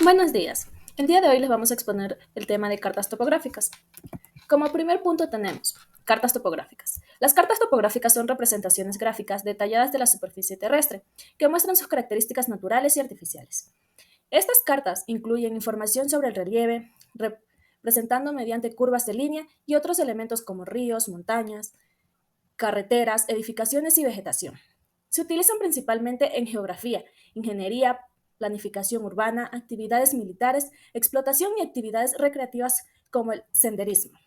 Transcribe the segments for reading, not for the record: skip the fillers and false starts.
Buenos días. El día de hoy les vamos a exponer el tema de cartas topográficas. Como primer punto tenemos cartas topográficas. Las cartas topográficas son representaciones gráficas detalladas de la superficie terrestre, que muestran sus características naturales y artificiales. Estas cartas incluyen información sobre el relieve, representando mediante curvas de línea y otros elementos como ríos, montañas, carreteras, edificaciones y vegetación. Se utilizan principalmente en geografía, ingeniería, planificación urbana, actividades militares, explotación y actividades recreativas como el senderismo.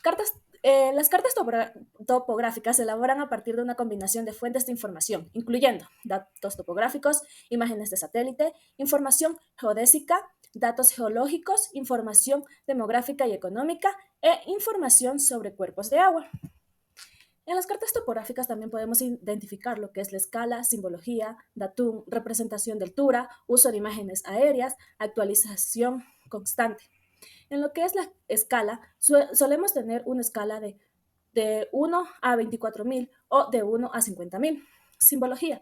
Cartas, las cartas topográficas se elaboran a partir de una combinación de fuentes de información, incluyendo datos topográficos, imágenes de satélite, información geodésica, datos geológicos, información demográfica y económica e información sobre cuerpos de agua. En las cartas topográficas también podemos identificar lo que es la escala, simbología, datum, representación de altura, uso de imágenes aéreas, actualización constante. En lo que es la escala, solemos tener una escala de 1 a 24.000 o de 1 a 50.000. Simbología.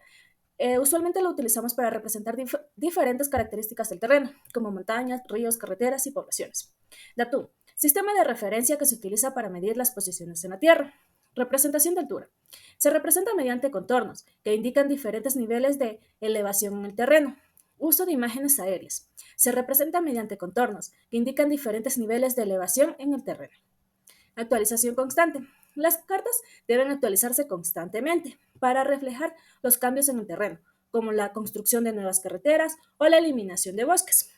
Usualmente lo utilizamos para representar diferentes características del terreno, como montañas, ríos, carreteras y poblaciones. Datum. Sistema de referencia que se utiliza para medir las posiciones en la Tierra. Representación de altura. Se representa mediante contornos que indican diferentes niveles de elevación en el terreno. Uso de imágenes aéreas. Se representa mediante contornos que indican diferentes niveles de elevación en el terreno. Actualización constante. Las cartas deben actualizarse constantemente para reflejar los cambios en el terreno, como la construcción de nuevas carreteras o la eliminación de bosques.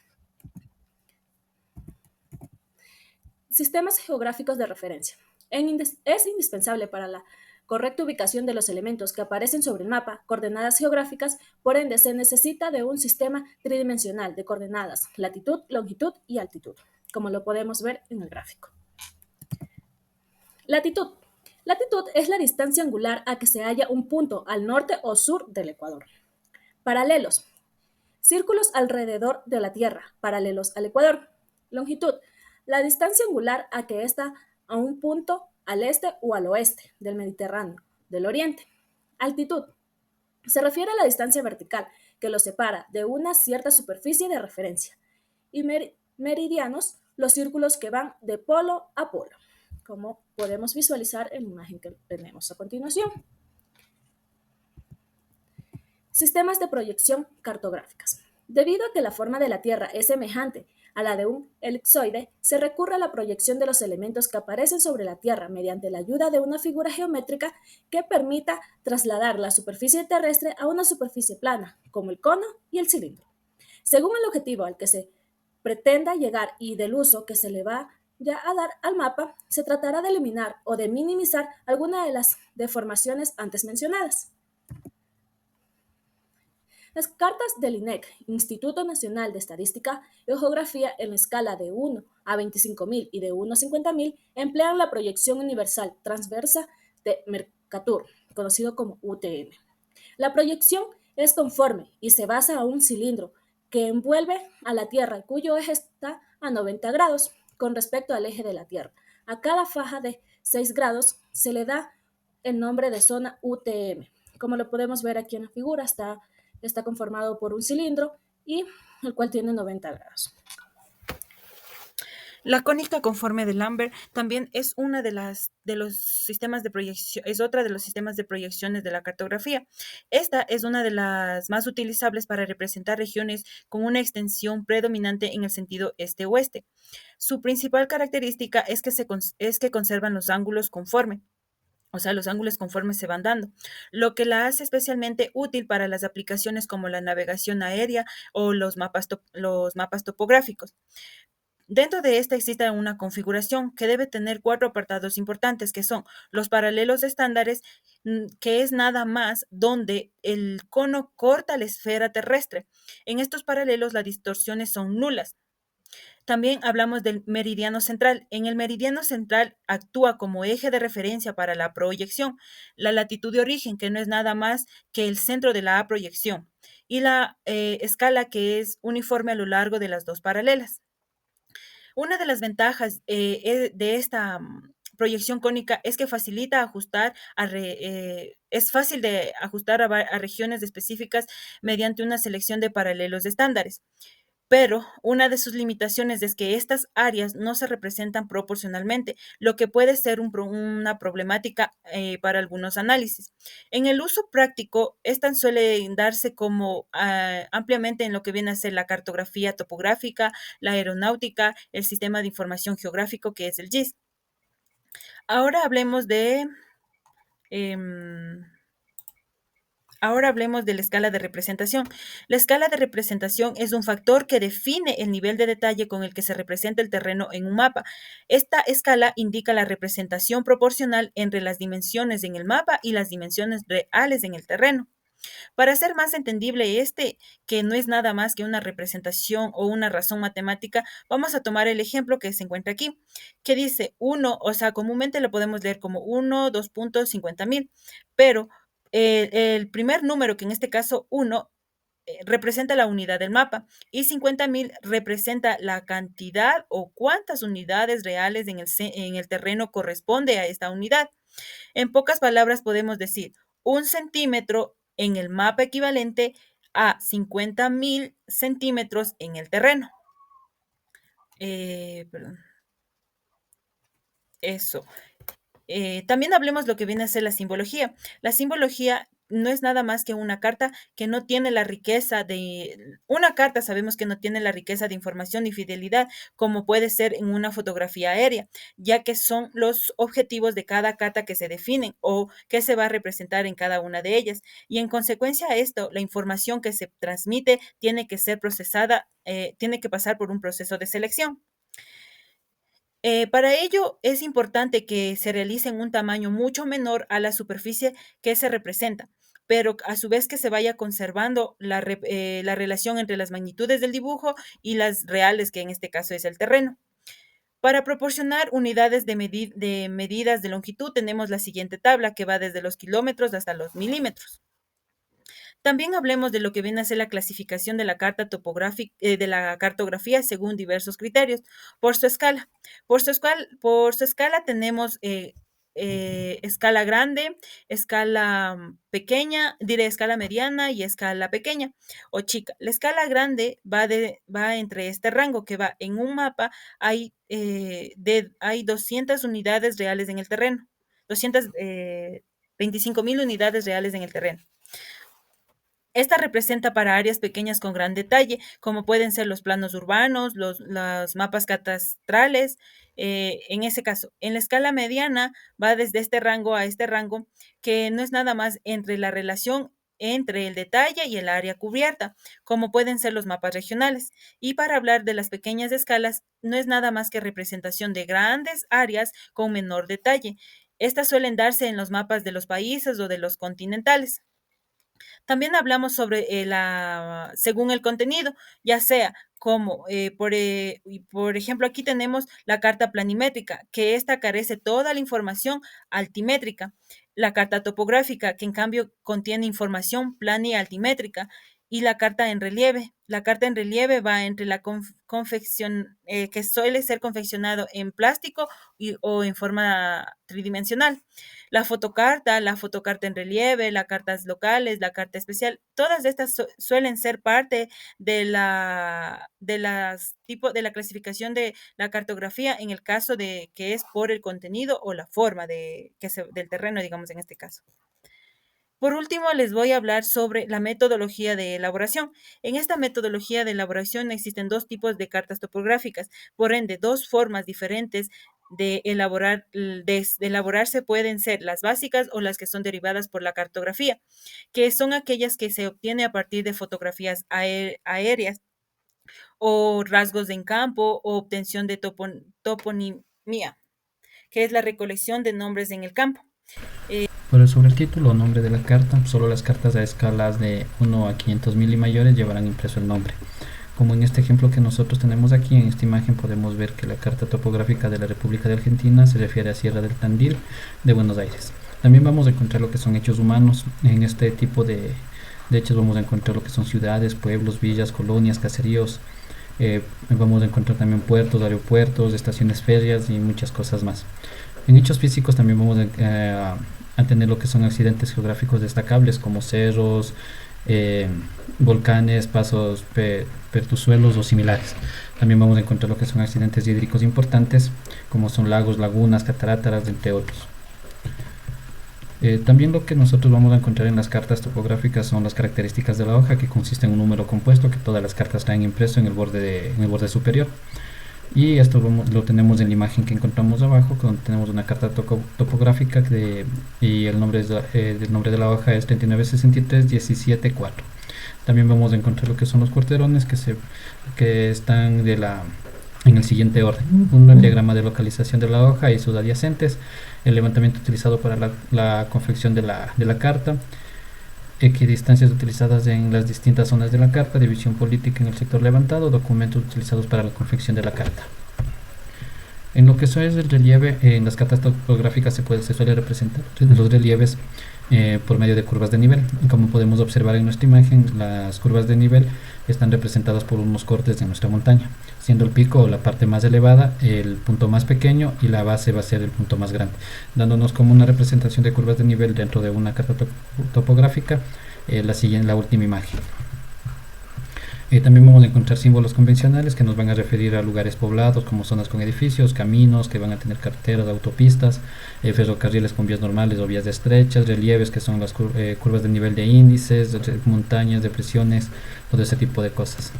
Sistemas geográficos de referencia. Es indispensable para la correcta ubicación de los elementos que aparecen sobre el mapa, coordenadas geográficas, por ende se necesita de un sistema tridimensional de coordenadas, latitud, longitud y altitud, como lo podemos ver en el gráfico. Latitud. Latitud es la distancia angular a que se halla un punto al norte o sur del Ecuador. Paralelos. Círculos alrededor de la Tierra, paralelos al Ecuador. Longitud. La distancia angular a que está a un punto al este o al oeste del Mediterráneo, del Oriente. Altitud. Se refiere a la distancia vertical que lo separa de una cierta superficie de referencia. Y meridianos, los círculos que van de polo a polo, como podemos visualizar en la imagen que tenemos a continuación. Sistemas de proyección cartográficas. Debido a que la forma de la Tierra es semejante a la de un elipsoide, se recurre a la proyección de los elementos que aparecen sobre la Tierra mediante la ayuda de una figura geométrica que permita trasladar la superficie terrestre a una superficie plana, como el cono y el cilindro. Según el objetivo al que se pretenda llegar y del uso que se le va ya a dar al mapa, se tratará de eliminar o de minimizar alguna de las deformaciones antes mencionadas. Las cartas del INEC, Instituto Nacional de Estadística y Geografía, en la escala de 1 a 25.000 y de 1 a 50.000, emplean la proyección universal transversa de Mercator, conocido como UTM. La proyección es conforme y se basa en un cilindro que envuelve a la Tierra, cuyo eje está a 90 grados con respecto al eje de la Tierra. A cada faja de 6 grados se le da el nombre de zona UTM. Como lo podemos ver aquí en la figura, está conformado por un cilindro y el cual tiene 90 grados. La cónica conforme de Lambert también es una de los sistemas de proyección, es otra de los sistemas de proyecciones de la cartografía. Esta es una de las más utilizables para representar regiones con una extensión predominante en el sentido este-oeste. Su principal característica es que conservan los ángulos conforme. O sea, los ángulos conforme se van dando, lo que la hace especialmente útil para las aplicaciones como la navegación aérea o los mapas topográficos. Dentro de esta existe una configuración que debe tener cuatro apartados importantes, que son los paralelos estándares, que es nada más donde el cono corta la esfera terrestre. En estos paralelos las distorsiones son nulas. También hablamos del meridiano central. En el meridiano central actúa como eje de referencia para la proyección, la latitud de origen, que no es nada más que el centro de la proyección, y la escala, que es uniforme a lo largo de las dos paralelas. Una de las ventajas de esta proyección cónica es que facilita ajustar es fácil de ajustar a regiones específicas mediante una selección de paralelos de estándares. Pero una de sus limitaciones es que estas áreas no se representan proporcionalmente, lo que puede ser una problemática para algunos análisis. En el uso práctico, estas suelen darse como ampliamente en lo que viene a ser la cartografía topográfica, la aeronáutica, el sistema de información geográfico que es el GIS. Ahora hablemos de em, Ahora hablemos de la escala de representación. La escala de representación es un factor que define el nivel de detalle con el que se representa el terreno en un mapa. Esta escala indica la representación proporcional entre las dimensiones en el mapa y las dimensiones reales en el terreno. Para hacer más entendible que no es nada más que una representación o una razón matemática, vamos a tomar el ejemplo que se encuentra aquí, que dice 1, o sea, comúnmente lo podemos leer como 1, 2.50.000, pero el primer número, que en este caso 1, representa la unidad del mapa y 50.000 representa la cantidad o cuántas unidades reales en el terreno corresponde a esta unidad. En pocas palabras podemos decir, un centímetro en el mapa equivalente a 50.000 centímetros en el terreno. Perdón. Eso. También hablemos lo que viene a ser la simbología. La simbología no es nada más que una carta que no tiene la riqueza de... Una carta sabemos que no tiene la riqueza de información y fidelidad como puede ser en una fotografía aérea, ya que son los objetivos de cada carta que se definen o que se va a representar en cada una de ellas. Y en consecuencia a esto, la información que se transmite tiene que ser procesada, tiene que pasar por un proceso de selección. Para ello es importante que se realice en un tamaño mucho menor a la superficie que se representa, pero a su vez que se vaya conservando la relación entre las magnitudes del dibujo y las reales, que en este caso es el terreno. Para proporcionar unidades de medidas de longitud tenemos la siguiente tabla que va desde los kilómetros hasta los milímetros. También hablemos de lo que viene a ser la clasificación de la carta topográfica, de la cartografía según diversos criterios. Por su escala. Por su escala tenemos escala grande, escala pequeña, diré escala mediana y escala pequeña o chica. La escala grande va entre este rango que va en un mapa, hay 200 unidades reales en el terreno, 225.000 unidades reales en el terreno. Esta representa para áreas pequeñas con gran detalle, como pueden ser los planos urbanos, los mapas catastrales. En ese caso, en la escala mediana va desde este rango a este rango, que no es nada más entre la relación entre el detalle y el área cubierta, como pueden ser los mapas regionales. Y para hablar de las pequeñas escalas, no es nada más que representación de grandes áreas con menor detalle. Estas suelen darse en los mapas de los países o de los continentales. También hablamos sobre según el contenido, ya sea como, por ejemplo, aquí tenemos la carta planimétrica, que esta carece toda la información altimétrica. La carta topográfica, que en cambio contiene información plana y altimétrica. Y la carta en relieve. La carta en relieve va entre la confección, que suele ser confeccionado en plástico o en forma tridimensional. La fotocarta en relieve, las cartas locales, la carta especial, todas estas suelen ser parte de la clasificación de la cartografía en el caso de que es por el contenido o la forma del terreno, digamos en este caso. Por último, les voy a hablar sobre la metodología de elaboración. En esta metodología de elaboración existen dos tipos de cartas topográficas, por ende, dos formas diferentes de elaborarse pueden ser las básicas o las que son derivadas por la cartografía, que son aquellas que se obtiene a partir de fotografías aéreas o rasgos en campo o obtención de toponimia, que es la recolección de nombres en el campo. Pero sobre el título o nombre de la carta, solo las cartas a escalas de 1 a 500.000 y mayores llevarán impreso el nombre. Como en este ejemplo que nosotros tenemos aquí, en esta imagen podemos ver que la carta topográfica de la República de Argentina se refiere a Sierra del Tandil de Buenos Aires. También vamos a encontrar lo que son hechos humanos. En este tipo de hechos vamos a encontrar lo que son ciudades, pueblos, villas, colonias, caseríos. Vamos a encontrar también puertos, aeropuertos, estaciones férreas y muchas cosas más. En hechos físicos también vamos a tener lo que son accidentes geográficos destacables como cerros, eh, volcanes, pasos pertusuelos o similares. También vamos a encontrar lo que son accidentes hídricos importantes como son lagos, lagunas, cataratas, entre otros. También lo que nosotros vamos a encontrar en las cartas topográficas son las características de la hoja, que consiste en un número compuesto que todas las cartas traen impreso en en el borde superior. Y esto lo tenemos en la imagen que encontramos abajo, donde tenemos una carta topográfica y el nombre, del nombre de la hoja es 3963-17-4. También vamos a encontrar lo que son los cuarterones que están en el siguiente orden. Uno, el diagrama de localización de la hoja y sus adyacentes, el levantamiento utilizado para la confección de la carta, equidistancias utilizadas en las distintas zonas de la carta, división política en el sector levantado, documentos utilizados para la confección de la carta. En lo que es el relieve, en las cartas topográficas se suele representar los relieves por medio de curvas de nivel. Como podemos observar en nuestra imagen, las curvas de nivel están representadas por unos cortes de nuestra montaña, siendo el pico o la parte más elevada el punto más pequeño y la base va a ser el punto más grande, dándonos como una representación de curvas de nivel dentro de una carta topográfica la última imagen. También vamos a encontrar símbolos convencionales que nos van a referir a lugares poblados como zonas con edificios, caminos que van a tener carreteras, autopistas, ferrocarriles con vías normales o vías estrechas, relieves que son las curvas de nivel de índices, montañas, depresiones, todo ese tipo de cosas.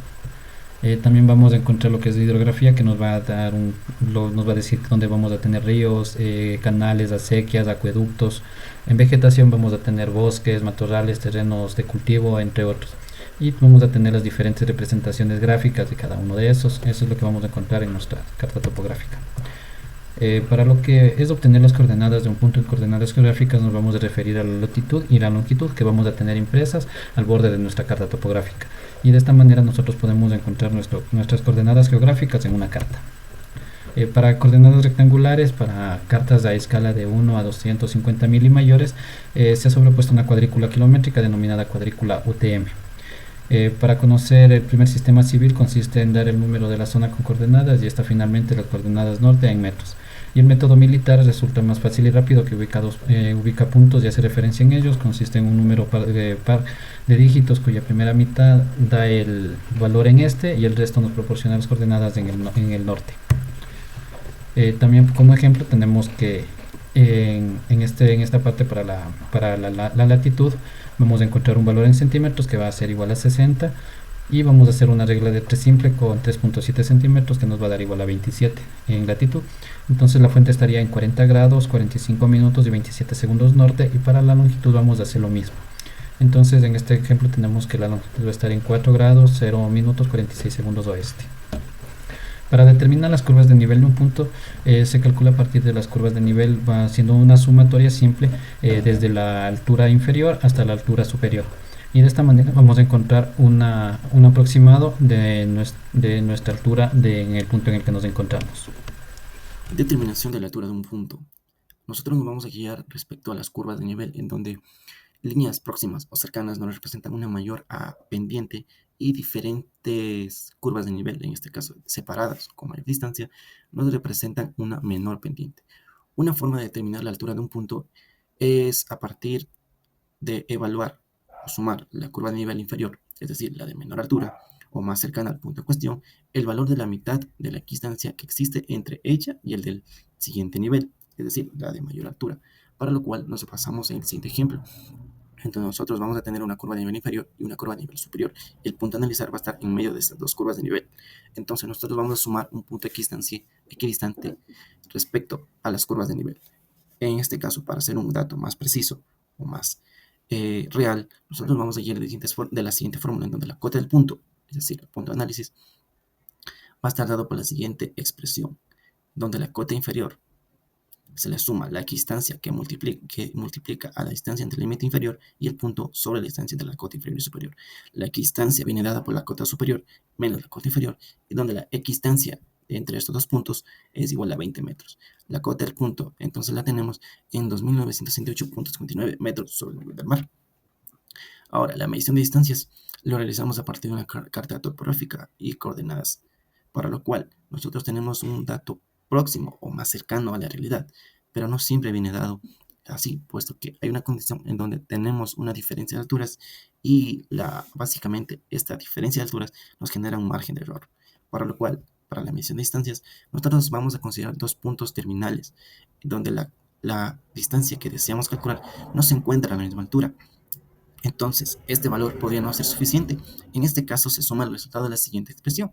También vamos a encontrar lo que es hidrografía, que nos va a dar nos va a decir dónde vamos a tener ríos, canales, acequias, acueductos. En vegetación vamos a tener bosques, matorrales, terrenos de cultivo, entre otros. Y vamos a tener las diferentes representaciones gráficas de cada uno de esos. Eso es lo que vamos a encontrar en nuestra carta topográfica. Para lo que es obtener las coordenadas de un punto en coordenadas geográficas, nos vamos a referir a la latitud y la longitud que vamos a tener impresas al borde de nuestra carta topográfica. Y de esta manera nosotros podemos encontrar nuestras coordenadas geográficas en una carta. Para coordenadas rectangulares, para cartas a escala de 1 a 250.000 y mayores, se ha sobrepuesto una cuadrícula kilométrica denominada cuadrícula UTM. Para conocer el primer sistema civil consiste en dar el número de la zona con coordenadas y esta finalmente las coordenadas norte en metros. Y el método militar resulta más fácil y rápido, que ubica puntos y hace referencia en ellos. Consiste en un número par de dígitos cuya primera mitad da el valor en este y el resto nos proporciona las coordenadas en el norte. También como ejemplo tenemos que en esta parte para la latitud vamos a encontrar un valor en centímetros que va a ser igual a 60 y vamos a hacer una regla de 3 simple con 3.7 centímetros que nos va a dar igual a 27 en latitud. Entonces la fuente estaría en 40 grados, 45 minutos y 27 segundos norte, y para la longitud vamos a hacer lo mismo. Entonces en este ejemplo tenemos que la longitud va a estar en 4 grados, 0 minutos, 46 segundos oeste. Para determinar las curvas de nivel de un punto, se calcula a partir de las curvas de nivel, va haciendo una sumatoria simple desde la altura inferior hasta la altura superior. Y de esta manera vamos a encontrar un aproximado de nuestra altura en el punto en el que nos encontramos. Determinación de la altura de un punto. Nosotros nos vamos a guiar respecto a las curvas de nivel, en donde líneas próximas o cercanas nos representan una mayor pendiente y diferentes curvas de nivel, en este caso separadas con mayor distancia, nos representan una menor pendiente. Una forma de determinar la altura de un punto es a partir de evaluar o sumar la curva de nivel inferior, es decir, la de menor altura o más cercana al punto en cuestión, el valor de la mitad de la equidistancia que existe entre ella y el del siguiente nivel, es decir, la de mayor altura, para lo cual nos basamos en el siguiente ejemplo. Entonces nosotros vamos a tener una curva de nivel inferior y una curva de nivel superior. El punto a analizar va a estar en medio de estas dos curvas de nivel. Entonces nosotros vamos a sumar un punto equidistante respecto a las curvas de nivel. En este caso, para hacer un dato más preciso o más real, nosotros vamos a guiar de la siguiente fórmula, en donde la cota del punto, es decir, el punto de análisis, va a estar dado por la siguiente expresión, donde la cota inferior se le suma la equidistancia que multiplica a la distancia entre el límite inferior y el punto sobre la distancia entre la cota inferior y superior. La equidistancia viene dada por la cota superior menos la cota inferior, y donde la equidistancia entre estos dos puntos es igual a 20 metros. La cota del punto, entonces la tenemos en 2.968.59 metros sobre el nivel del mar. Ahora, la medición de distancias lo realizamos a partir de una carta topográfica y coordenadas, para lo cual nosotros tenemos un dato próximo o más cercano a la realidad, pero no siempre viene dado así, puesto que hay una condición en donde tenemos una diferencia de alturas y básicamente esta diferencia de alturas nos genera un margen de error, para lo cual, para la medición de distancias, nosotros vamos a considerar dos puntos terminales, donde la distancia que deseamos calcular no se encuentra a la misma altura. Entonces, este valor podría no ser suficiente. En este caso, se suma el resultado de la siguiente expresión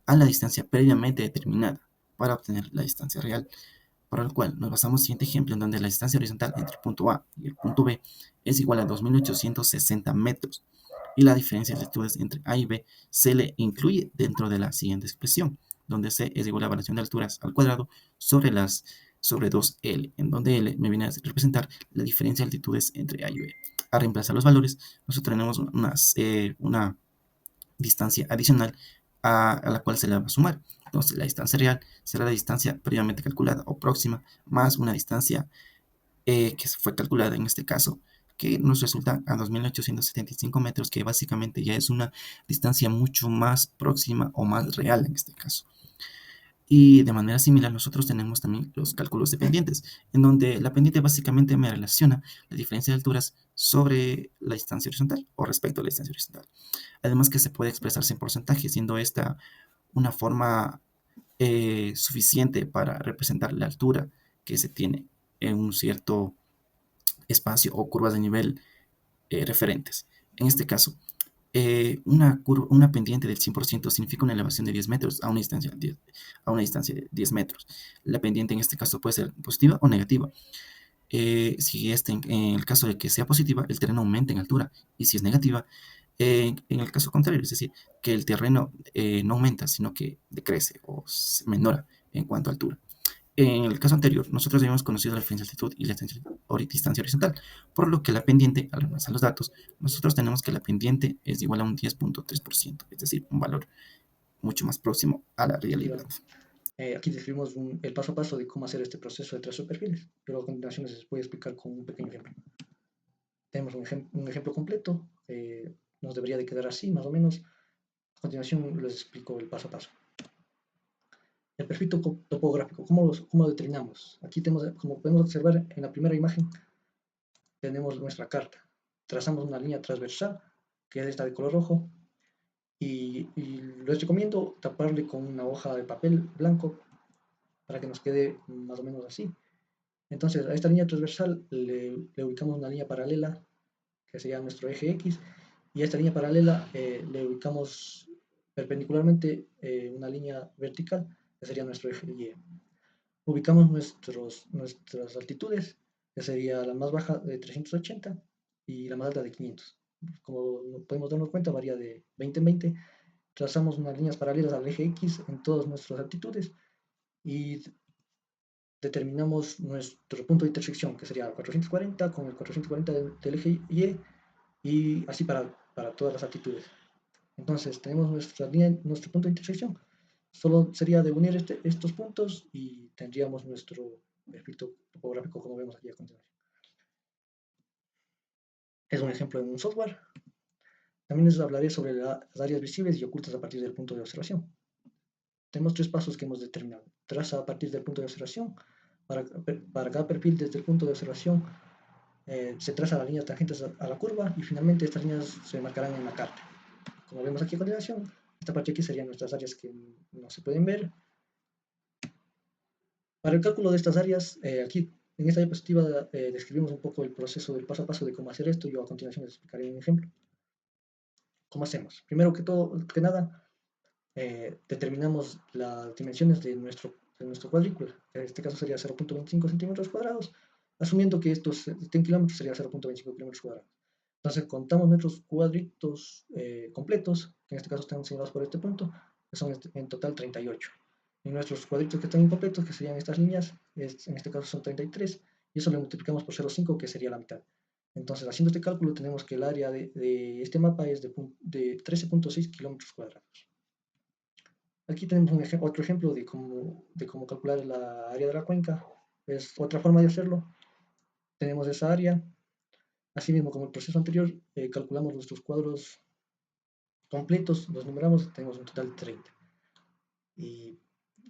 a la distancia previamente determinada para obtener la distancia real, para lo cual nos basamos en el siguiente ejemplo en donde la distancia horizontal entre el punto A y el punto B es igual a 2.860 metros y la diferencia de altitudes entre A y B se le incluye dentro de la siguiente expresión, donde C es igual a la variación de alturas al cuadrado sobre 2L, en donde L me viene a representar la diferencia de altitudes entre A y B. A reemplazar los valores, nosotros tenemos una distancia adicional a la cual se le va a sumar. Entonces, la distancia real será la distancia previamente calculada o próxima más una distancia que fue calculada en este caso, que nos resulta a 2.875 metros, que básicamente ya es una distancia mucho más próxima o más real en este caso. Y de manera similar nosotros tenemos también los cálculos de pendientes, en donde la pendiente básicamente me relaciona la diferencia de alturas sobre la distancia horizontal o respecto a la distancia horizontal. Además que se puede expresarse en porcentaje, siendo esta una forma suficiente para representar la altura que se tiene en un cierto espacio o curvas de nivel referentes. En este caso, una pendiente del 100% significa una elevación de 10 metros a una distancia de 10 metros. La pendiente en este caso puede ser positiva o negativa. Si en el caso de que sea positiva, el terreno aumenta en altura, y si es negativa, en el caso contrario, es decir, que el terreno no aumenta, sino que decrece o se menora en cuanto a altura. En el caso anterior, nosotros habíamos conocido la diferencia de altitud y la distancia horizontal, por lo que la pendiente, al reemplazar los datos, nosotros tenemos que la pendiente es igual a un 10.3%, es decir, un valor mucho más próximo a la realidad. Aquí describimos el paso a paso de cómo hacer este proceso de trazo de perfiles, pero a continuación les voy a explicar con un pequeño ejemplo. Tenemos un ejemplo completo, nos debería de quedar así más o menos. A continuación les explico el paso a paso. El perfil topográfico, ¿cómo lo determinamos? Aquí tenemos, como podemos observar en la primera imagen, tenemos nuestra carta. Trazamos una línea transversal, que es esta de color rojo, y les recomiendo taparle con una hoja de papel blanco para que nos quede más o menos así. Entonces, a esta línea transversal le ubicamos una línea paralela, que sería nuestro eje X, y a esta línea paralela le ubicamos perpendicularmente una línea vertical, que sería nuestro eje Y. Ubicamos nuestras altitudes, que sería la más baja de 380 y la más alta de 500. Como podemos darnos cuenta, varía de 20 en 20. Trazamos unas líneas paralelas al eje X en todas nuestras altitudes y determinamos nuestro punto de intersección, que sería 440 con el 440 del eje y así para todas las altitudes. Entonces tenemos nuestro punto de intersección. Solo sería de unir estos puntos y tendríamos nuestro perfil topográfico como vemos aquí a continuación. Es un ejemplo de un software. También les hablaré sobre las áreas visibles y ocultas a partir del punto de observación. Tenemos tres pasos que hemos determinado. Traza a partir del punto de observación. Para cada perfil desde el punto de observación se trazan las líneas tangentes a la curva y finalmente estas líneas se marcarán en la carta. Como vemos aquí a continuación, esta parte aquí serían nuestras áreas que no se pueden ver. Para el cálculo de estas áreas, aquí en esta diapositiva describimos un poco el proceso del paso a paso de cómo hacer esto. Yo a continuación les explicaré un ejemplo. ¿Cómo hacemos? Primero que nada, determinamos las dimensiones de nuestro cuadrícula. En este caso sería 0.25 centímetros cuadrados, asumiendo que estos en kilómetros sería 0.25 kilómetros cuadrados. Entonces contamos nuestros cuadritos completos, que en este caso están señalados por este punto, que son en total 38. Y nuestros cuadritos que están incompletos, que serían estas líneas, en este caso son 33, y eso lo multiplicamos por 0,5, que sería la mitad. Entonces, haciendo este cálculo, tenemos que el área de este mapa es de 13.6 kilómetros cuadrados. Aquí tenemos otro ejemplo de cómo calcular la área de la cuenca. Es otra forma de hacerlo. Tenemos esa área. Asimismo, como el proceso anterior, calculamos nuestros cuadros completos, los numeramos, tenemos un total de 30. Y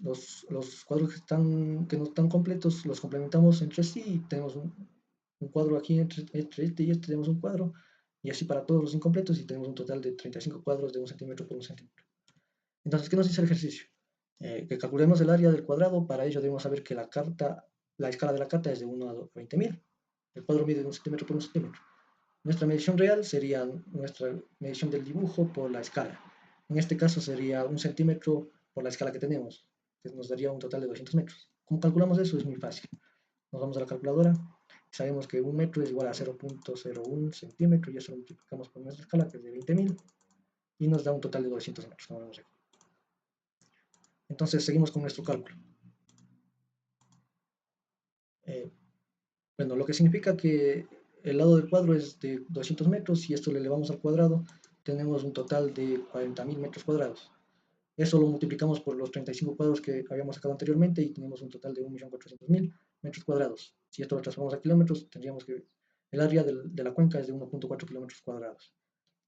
los cuadros que no están completos los complementamos entre sí y tenemos un cuadro aquí entre este y este tenemos un cuadro y así para todos los incompletos y tenemos un total de 35 cuadros de 1 centímetro por 1 centímetro. Entonces, ¿qué nos dice el ejercicio? Que calculemos el área del cuadrado. Para ello debemos saber que la escala de la carta es de 1 a 20.000. El cuadro mide 1 centímetro por 1 centímetro. Nuestra medición real sería nuestra medición del dibujo por la escala. En este caso sería 1 centímetro por la escala que tenemos, que nos daría un total de 200 metros. ¿Cómo calculamos eso? Es muy fácil. Nos vamos a la calculadora y sabemos que 1 metro es igual a 0.01 centímetro y eso lo multiplicamos por nuestra escala, que es de 20.000, y nos da un total de 200 metros, como vemos aquí. Entonces seguimos con nuestro cálculo. Eh, bueno, lo que significa que el lado del cuadro es de 200 metros y esto lo elevamos al cuadrado, tenemos un total de 40.000 metros cuadrados. Eso lo multiplicamos por los 35 cuadros que habíamos sacado anteriormente y tenemos un total de 1.400.000 metros cuadrados. Si esto lo transformamos a kilómetros, tendríamos que el área de la cuenca es de 1.4 kilómetros cuadrados.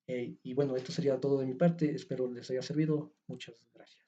Y bueno, esto sería todo de mi parte. Espero les haya servido. Muchas gracias.